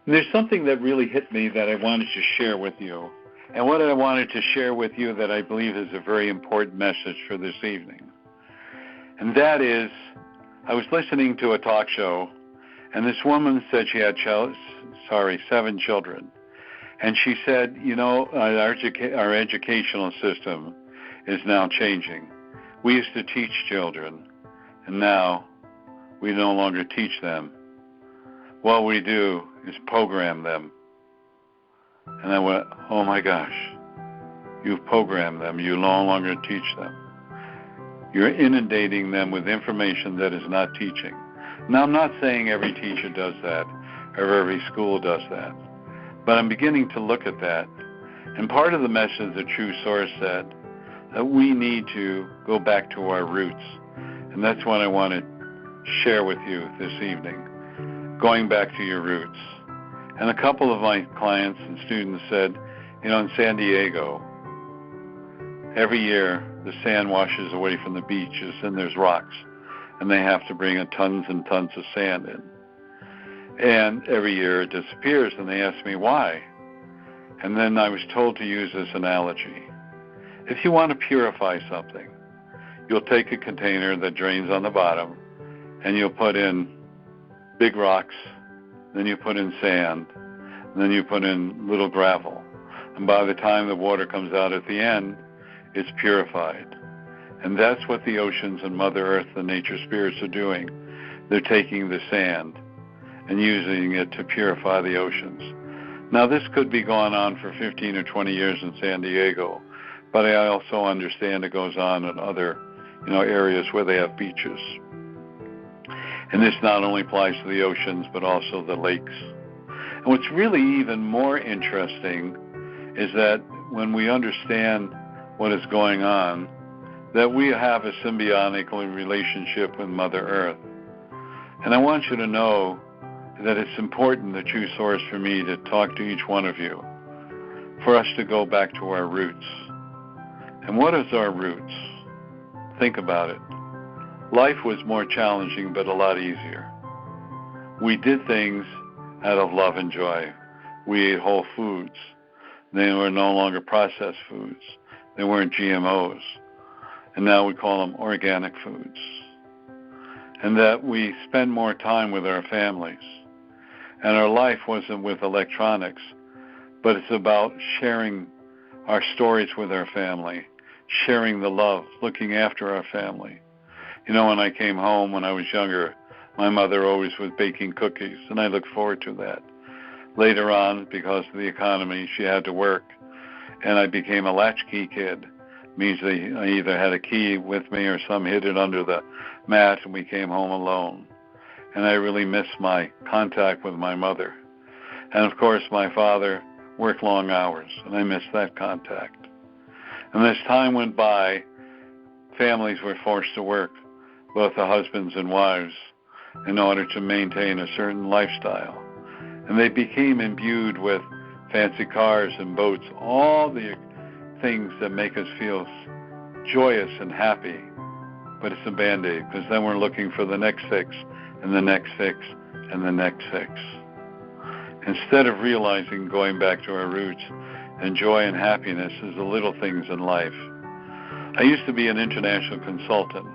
There's something that really hit me that I wanted to share with you. And what I wanted to share with you that I believe is a very important message for this evening. And that is, I was listening to a talk show, and this woman said she had 7 children. And she said, our educational system is now changing. We used to teach children, and now we no longer teach them. What we do is program them. And I went, oh my gosh, you've programmed them. You no longer teach them. You're inundating them with information that is not teaching. Now, I'm not saying every teacher does that or every school does that, but I'm beginning to look at that. And part of the message the True Source said, that we need to go back to our roots. And that's what I want to share with you this evening, going back to your roots. And a couple of my clients and students said, in San Diego, every year the sand washes away from the beaches and there's rocks, and they have to bring in tons and tons of sand in. And every year it disappears, and they asked me why. And then I was told to use this analogy. If you want to purify something, you'll take a container that drains on the bottom, and you'll put in big rocks, then you put in sand, then you put in little gravel. And by the time the water comes out at the end, it's purified. And that's what the oceans and Mother Earth and nature spirits are doing. They're taking the sand and using it to purify the oceans. Now, this could be going on for 15 or 20 years in San Diego, but I also understand it goes on in other, areas where they have beaches. And this not only applies to the oceans, but also the lakes. And what's really even more interesting is that when we understand what is going on, that we have a symbiotic relationship with Mother Earth. And I want you to know that it's important, the True Source, for me to talk to each one of you, for us to go back to our roots. And what is our roots? Think about it. Life was more challenging, but a lot easier. We did things out of love and joy. We ate whole foods. They were no longer processed foods. They weren't GMOs. And now we call them organic foods. And that we spend more time with our families. And our life wasn't with electronics, but it's about sharing our stories with our family, sharing the love, looking after our family. When I came home when I was younger, my mother always was baking cookies, and I look forward to that. Later on, because of the economy, she had to work, and I became a latchkey kid. Means I either had a key with me or some hid it under the mat, and we came home alone. And I really missed my contact with my mother. And of course, my father worked long hours, and I missed that contact. And as time went by, families were forced to work, both the husbands and wives, in order to maintain a certain lifestyle. And they became imbued with fancy cars and boats, all the things that make us feel joyous and happy. But it's a Band-Aid, because then we're looking for the next fix, and the next fix, and the next fix. Instead of realizing going back to our roots, and joy and happiness is the little things in life. I used to be an international consultant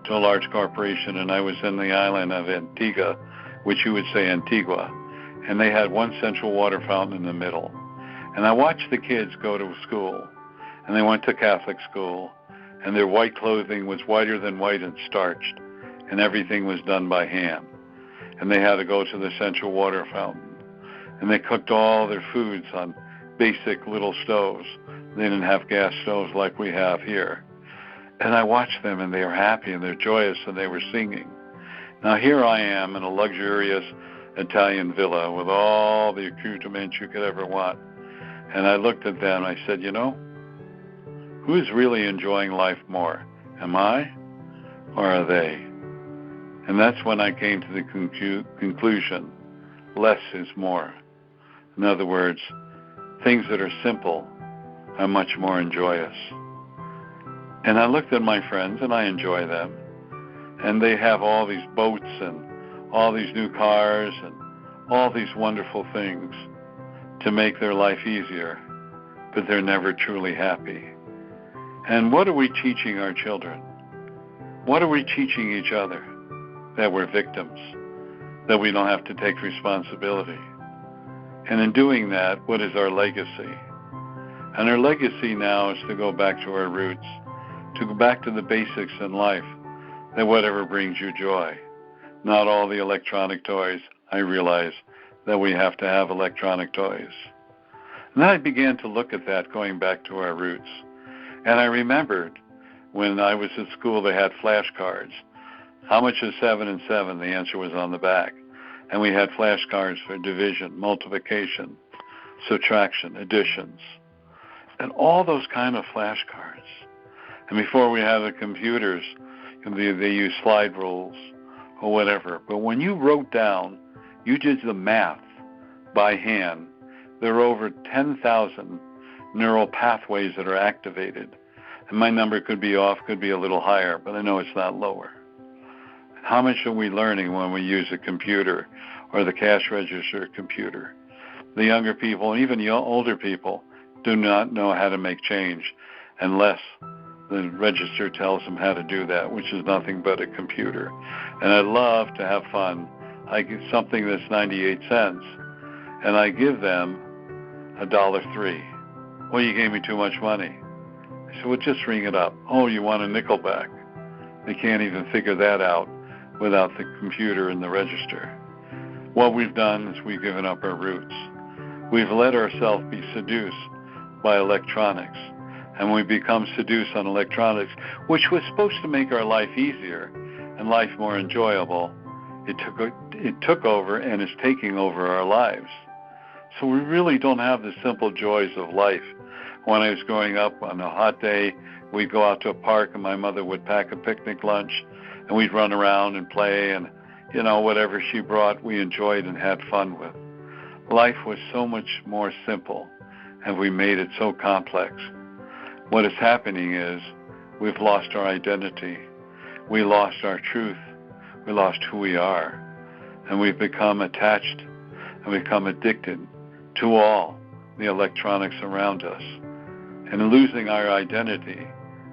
to a large corporation, and I was in the island of Antigua, which you would say Antigua, and they had one central water fountain in the middle. And I watched the kids go to school, and they went to Catholic school, and their white clothing was whiter than white and starched, and everything was done by hand. And they had to go to the central water fountain, and they cooked all their foods on basic little stoves. They didn't have gas stoves like we have here. And I watched them, and they were happy, and they're joyous, and they were singing. Now here I am in a luxurious Italian villa with all the accoutrements you could ever want. And I looked at them, and I said, who's really enjoying life more? Am I, or are they? And that's when I came to the conclusion, less is more. In other words, things that are simple are much more joyous. And I looked at my friends, and I enjoy them. And they have all these boats and all these new cars and all these wonderful things to make their life easier, but they're never truly happy. And what are we teaching our children? What are we teaching each other? That we're victims, that we don't have to take responsibility. And in doing that, what is our legacy? And our legacy now is to go back to our roots, to go back to the basics in life, that whatever brings you joy. Not all the electronic toys. I realize that we have to have electronic toys. And then I began to look at that, going back to our roots. And I remembered when I was at school, they had flashcards. How much is 7 and 7? The answer was on the back. And we had flashcards for division, multiplication, subtraction, additions, and all those kind of flashcards. And before we had the computers, they used slide rules or whatever. But when you wrote down, you did the math by hand, there are over 10,000 neural pathways that are activated. And my number could be off, could be a little higher, but I know it's not lower. How much are we learning when we use a computer or the cash register computer? The younger people, and even the older people, do not know how to make change unless the register tells them how to do that, which is nothing but a computer. And I love to have fun. I get something that's 98 cents, and I give them $1.03. Well, you gave me too much money. I said, well, just ring it up. Oh, you want a nickel back? They can't even figure that out without the computer and the register. What we've done is we've given up our roots. We've let ourselves be seduced by electronics, and we become seduced on electronics, which was supposed to make our life easier and life more enjoyable. It took over and is taking over our lives. So we really don't have the simple joys of life. When I was growing up, on a hot day, we'd go out to a park and my mother would pack a picnic lunch and we'd run around and play, and whatever she brought we enjoyed and had fun with. Life was so much more simple, and we made it so complex. What is happening is we've lost our identity. We lost our truth. We lost who we are. And we've become attached and become addicted to all the electronics around us. And in losing our identity,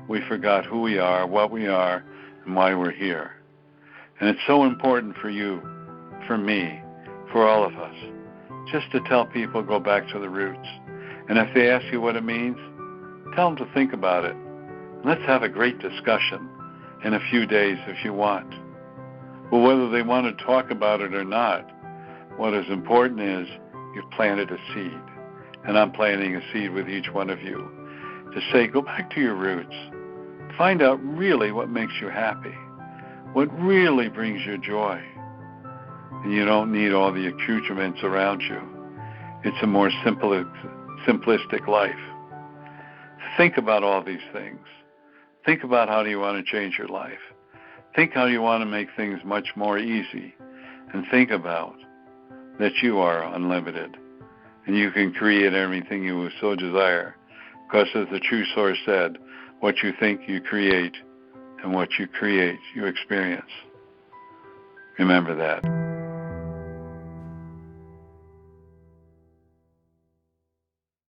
we forgot who we are, what we are, and why we're here. And it's so important for you, for me, for all of us, just to tell people, go back to the roots. And if they ask you what it means, tell them to think about it. Let's have a great discussion in a few days if you want. But whether they want to talk about it or not, what is important is you've planted a seed. And I'm planting a seed with each one of you to say, go back to your roots. Find out really what makes you happy, what really brings you joy. And you don't need all the accoutrements around you. It's a more simplistic life. Think about all these things. Think about how do you want to change your life. Think how you want to make things much more easy. And think about that you are unlimited. And you can create everything you so desire. Because as the true source said, what you think you create, and what you create you experience. Remember that.